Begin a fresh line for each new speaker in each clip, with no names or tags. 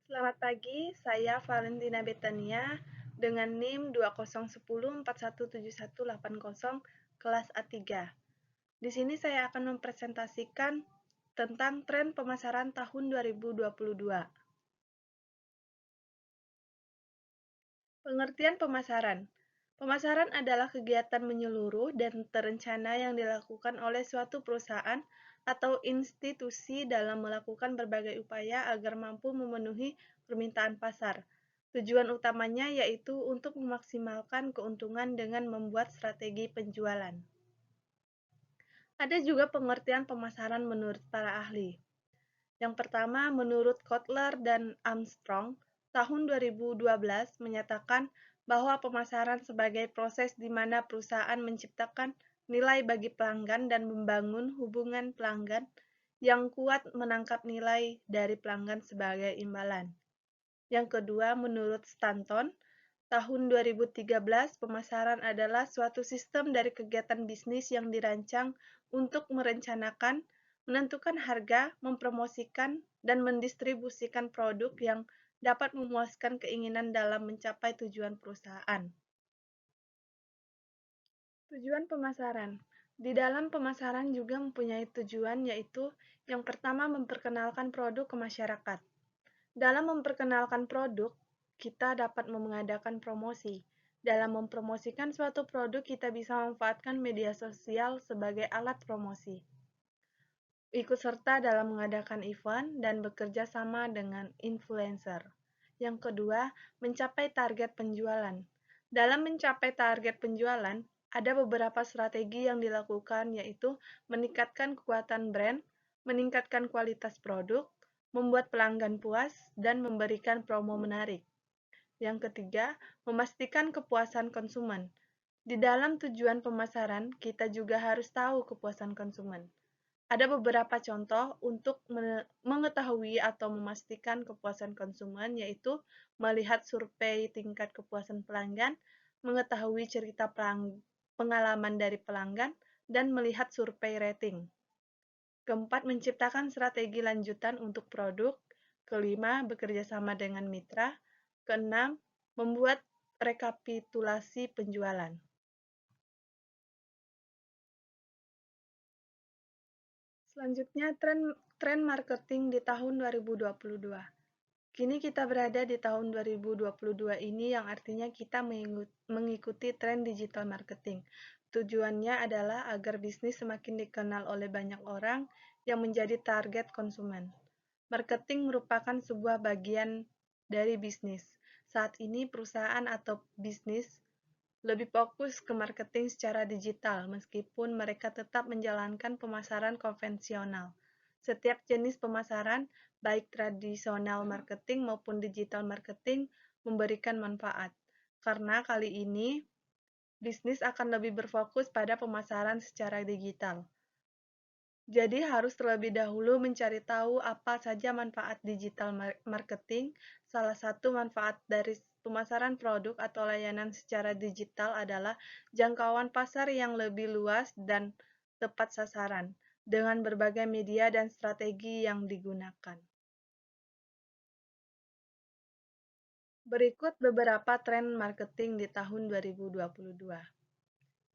Selamat pagi, saya Valentina Betania dengan NIM 2010417180 kelas A3. Di sini saya akan mempresentasikan tentang tren pemasaran tahun 2022. Pengertian pemasaran. Pemasaran adalah kegiatan menyeluruh dan terencana yang dilakukan oleh suatu perusahaan atau institusi dalam melakukan berbagai upaya agar mampu memenuhi permintaan pasar. Tujuan utamanya yaitu untuk memaksimalkan keuntungan dengan membuat strategi penjualan. Ada juga pengertian pemasaran menurut para ahli. Yang pertama, menurut Kotler dan Armstrong, tahun 2012 menyatakan bahwa pemasaran sebagai proses di mana perusahaan menciptakan nilai bagi pelanggan dan membangun hubungan pelanggan yang kuat menangkap nilai dari pelanggan sebagai imbalan. Yang kedua, menurut Stanton, tahun 2013 pemasaran adalah suatu sistem dari kegiatan bisnis yang dirancang untuk merencanakan, menentukan harga, mempromosikan, dan mendistribusikan produk yang dapat memuaskan keinginan dalam mencapai tujuan perusahaan. Tujuan pemasaran. Di dalam pemasaran juga mempunyai tujuan, yaitu yang pertama memperkenalkan produk ke masyarakat. Dalam memperkenalkan produk, kita dapat mengadakan promosi. Dalam mempromosikan suatu produk, kita bisa memanfaatkan media sosial sebagai alat promosi. Ikut serta dalam mengadakan event dan bekerja sama dengan influencer. Yang kedua, mencapai target penjualan. Dalam mencapai target penjualan, ada beberapa strategi yang dilakukan, yaitu meningkatkan kekuatan brand, meningkatkan kualitas produk, membuat pelanggan puas, dan memberikan promo menarik. Yang ketiga, memastikan kepuasan konsumen. Di dalam tujuan pemasaran, kita juga harus tahu kepuasan konsumen. Ada beberapa contoh untuk mengetahui atau memastikan kepuasan konsumen, yaitu melihat survei tingkat kepuasan pelanggan, mengetahui cerita pengalaman dari pelanggan, dan melihat survei rating. Keempat, menciptakan strategi lanjutan untuk produk. Kelima, bekerja sama dengan mitra. Keenam, membuat rekapitulasi penjualan. Selanjutnya, tren marketing di tahun 2022. Kini kita berada di tahun 2022 ini yang artinya kita mengikuti tren digital marketing. Tujuannya adalah agar bisnis semakin dikenal oleh banyak orang yang menjadi target konsumen. Marketing merupakan sebuah bagian dari bisnis. Saat ini perusahaan atau bisnis lebih fokus ke marketing secara digital, meskipun mereka tetap menjalankan pemasaran konvensional. Setiap jenis pemasaran, baik tradisional marketing maupun digital marketing, memberikan manfaat. Karena kali ini, bisnis akan lebih berfokus pada pemasaran secara digital. Jadi harus terlebih dahulu mencari tahu apa saja manfaat digital marketing. Salah satu manfaat dari pemasaran produk atau layanan secara digital adalah jangkauan pasar yang lebih luas dan tepat sasaran dengan berbagai media dan strategi yang digunakan. Berikut beberapa tren marketing di tahun 2022.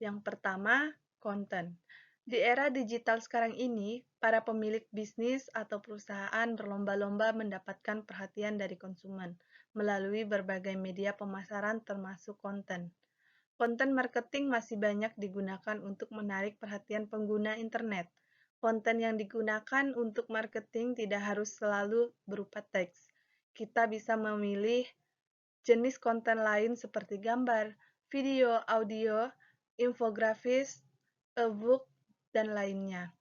Yang pertama, konten. Di era digital sekarang ini, para pemilik bisnis atau perusahaan berlomba-lomba mendapatkan perhatian dari konsumen melalui berbagai media pemasaran termasuk konten. Konten marketing masih banyak digunakan untuk menarik perhatian pengguna internet. Konten yang digunakan untuk marketing tidak harus selalu berupa teks. Kita bisa memilih jenis konten lain seperti gambar, video, audio, infografis, e-book, dan lainnya,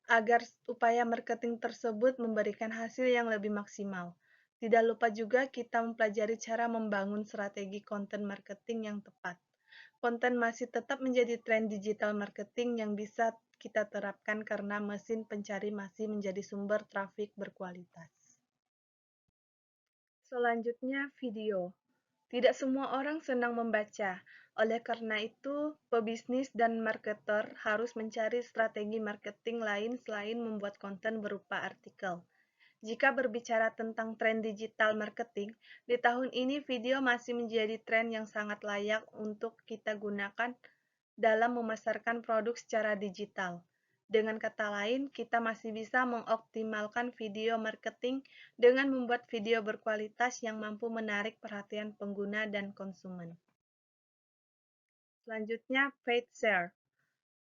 agar upaya marketing tersebut memberikan hasil yang lebih maksimal. Tidak lupa juga kita mempelajari cara membangun strategi konten marketing yang tepat. Konten masih tetap menjadi tren digital marketing yang bisa kita terapkan karena mesin pencari masih menjadi sumber trafik berkualitas. Selanjutnya, video. Tidak semua orang senang membaca. Oleh karena itu, pebisnis dan marketer harus mencari strategi marketing lain selain membuat konten berupa artikel. Jika berbicara tentang tren digital marketing, di tahun ini video masih menjadi tren yang sangat layak untuk kita gunakan dalam memasarkan produk secara digital. Dengan kata lain, kita masih bisa mengoptimalkan video marketing dengan membuat video berkualitas yang mampu menarik perhatian pengguna dan konsumen. Selanjutnya, paid share.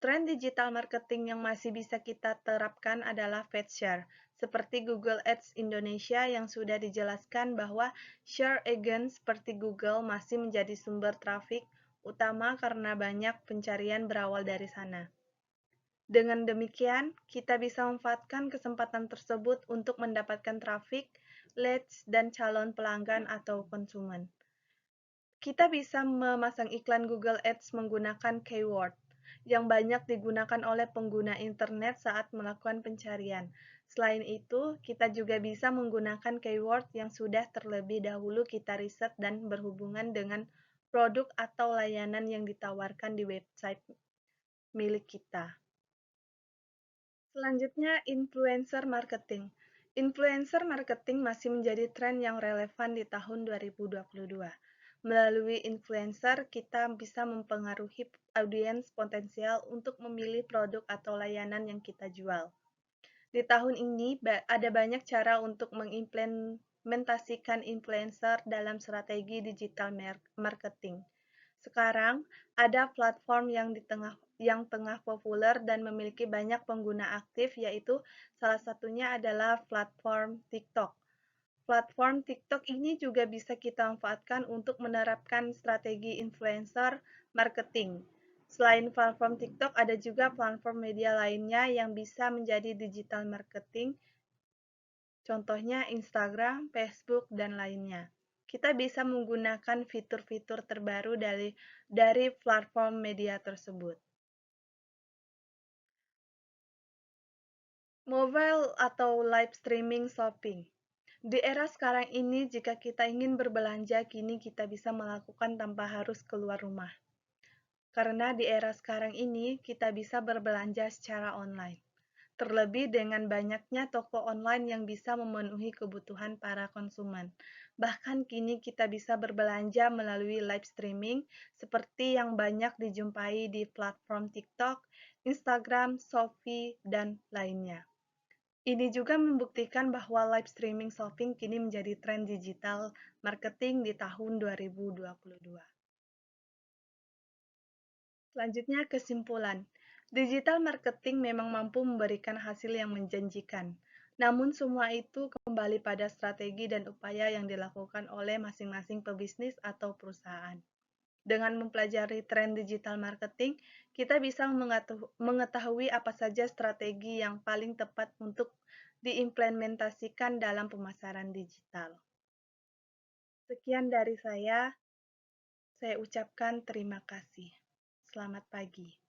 Tren digital marketing yang masih bisa kita terapkan adalah paid share, seperti Google Ads Indonesia yang sudah dijelaskan bahwa share agent seperti Google masih menjadi sumber trafik utama karena banyak pencarian berawal dari sana. Dengan demikian, kita bisa memanfaatkan kesempatan tersebut untuk mendapatkan trafik, leads, dan calon pelanggan atau konsumen. Kita bisa memasang iklan Google Ads menggunakan keyword yang banyak digunakan oleh pengguna internet saat melakukan pencarian. Selain itu, kita juga bisa menggunakan keyword yang sudah terlebih dahulu kita riset dan berhubungan dengan produk atau layanan yang ditawarkan di website milik kita. Selanjutnya, influencer marketing. Influencer marketing masih menjadi tren yang relevan di tahun 2022. Melalui influencer, kita bisa mempengaruhi audiens potensial untuk memilih produk atau layanan yang kita jual. Di tahun ini, ada banyak cara untuk mengimplementasikan influencer dalam strategi digital marketing. Sekarang, ada platform yang tengah populer dan memiliki banyak pengguna aktif, yaitu salah satunya adalah platform TikTok. Platform TikTok ini juga bisa kita manfaatkan untuk menerapkan strategi influencer marketing. Selain platform TikTok, ada juga platform media lainnya yang bisa menjadi digital marketing, contohnya Instagram, Facebook, dan lainnya. Kita bisa menggunakan fitur-fitur terbaru dari platform media tersebut. Mobile atau live streaming shopping. Di era sekarang ini, jika kita ingin berbelanja, kini kita bisa melakukan tanpa harus keluar rumah. Karena di era sekarang ini, kita bisa berbelanja secara online. Terlebih dengan banyaknya toko online yang bisa memenuhi kebutuhan para konsumen. Bahkan kini kita bisa berbelanja melalui live streaming seperti yang banyak dijumpai di platform TikTok, Instagram, Shopee, dan lainnya. Ini juga membuktikan bahwa live streaming shopping kini menjadi tren digital marketing di tahun 2022. Selanjutnya, kesimpulan. Digital marketing memang mampu memberikan hasil yang menjanjikan. Namun semua itu kembali pada strategi dan upaya yang dilakukan oleh masing-masing pebisnis atau perusahaan. Dengan mempelajari tren digital marketing, kita bisa mengetahui apa saja strategi yang paling tepat untuk diimplementasikan dalam pemasaran digital. Sekian dari saya ucapkan terima kasih. Selamat pagi.